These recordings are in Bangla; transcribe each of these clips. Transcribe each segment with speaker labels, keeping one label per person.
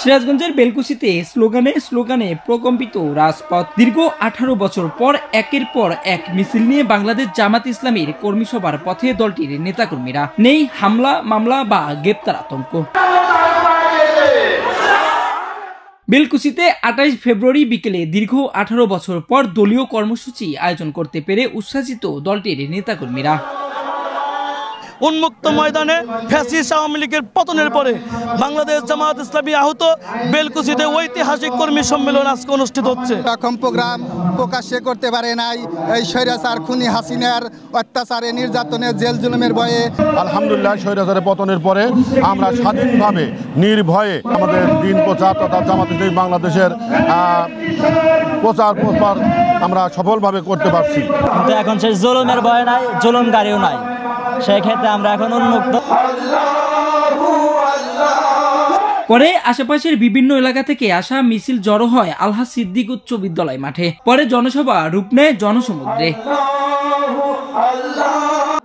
Speaker 1: সিরাজগঞ্জের বেলকুচিতে স্লোগানে স্লোগানে প্রকম্পিত রাজপথ। দীর্ঘ 18 বছর পর একের পর এক মিছিল নিয়ে বাংলাদেশ জামাত ইসলামীর কর্মী সভার পথে দলটির নেতাকর্মীরা। নেই হামলা মামলা বা গ্রেপ্তার আতঙ্ক। বেলকুচিতে 28 ফেব্রুয়ারি বিকেলে দীর্ঘ 18 বছর পর দলীয় কর্মসূচি আয়োজন করতে পেরে উচ্ছ্বাসিত দলটির নেতাকর্মীরা।
Speaker 2: উন্মুক্ত ময়দানে ফ্যাসিস্ট আওয়ামী লীগের পতনের পরে বাংলাদেশ জামাত ইসলামী আহত বেলকুচিতে ঐতিহাসিক কর্মী সম্মেলন আজকে অনুষ্ঠিত হচ্ছে।
Speaker 3: এরকম প্রোগ্রাম প্রকাশ্যে করতে পারে নাই এই স্বৈরাচার খুনি হাসিনার অত্যাচারে নির্যাতনে জেল জুলুমের ভয়ে।
Speaker 4: আলহামদুলিল্লাহ স্বৈরাচারের পতনের পরে আমরা স্বাধীনভাবে নির্ভয়ে আমাদের দিন প্রচার তথা জামাত ইসলামী বাংলাদেশের প্রচার প্রসার আমরা সফলভাবে করতে পারছি।
Speaker 5: কিন্তু এখন সেই জুলুমের ভয় নাই, জুলুমকারীও নাই, সেই ক্ষেত্রে আমরা এখন উন্মুক্ত।
Speaker 1: পরে আশেপাশের বিভিন্ন এলাকা থেকে আসা মিছিল জড়ো হয় আলহাজ সিদ্দিক উচ্চ বিদ্যালয় মাঠে। পরে জনসভা রূপ নেয় জনসমুদ্রে।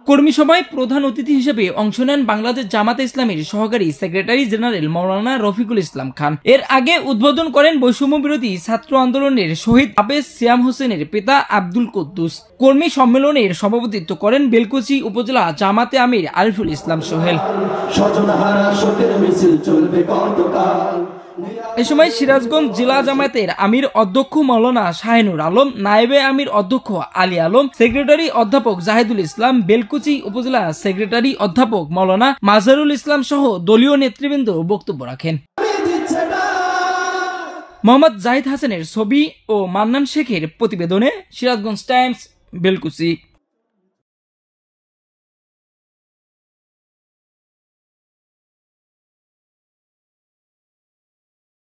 Speaker 1: কর্মী সভায় প্রধান অতিথি হিসেবে অংশ নেন বাংলাদেশ জামাতে ইসলামীর সহকারী সেক্রেটারি জেনারেল মাওলানা রফিকুল ইসলাম খান। এর আগে উদ্বোধন করেন বৈষম্য বিরোধী ছাত্র আন্দোলনের শহীদ আবেদ সিয়াম হোসেনের পিতা আব্দুল কুদ্দুস। কর্মী সম্মেলনের সভাপতিত্ব করেন বেলকুচি উপজেলা জামাতে আমির আরিফুল ইসলাম সোহেল। এ সময় সিরাজগঞ্জ জেলা জামায়াতের আমির অধ্যক্ষ মাওলানা শাহিনুর আলম, নায়েবে আমির অধ্যক্ষ আলী আলম, সেক্রেটারি অধ্যাপক জাহিদুল ইসলাম, বেলকুচি উপজেলা সেক্রেটারি অধ্যাপক মাওলানা মাজহারুল ইসলাম সহ দলীয় নেতৃবৃন্দ বক্তব্য রাখেন। মোহাম্মদ জাহিদ হাসানের ছবি ও মান্নান শেখের প্রতিবেদনে সিরাজগঞ্জ টাইমস, বেলকুচি।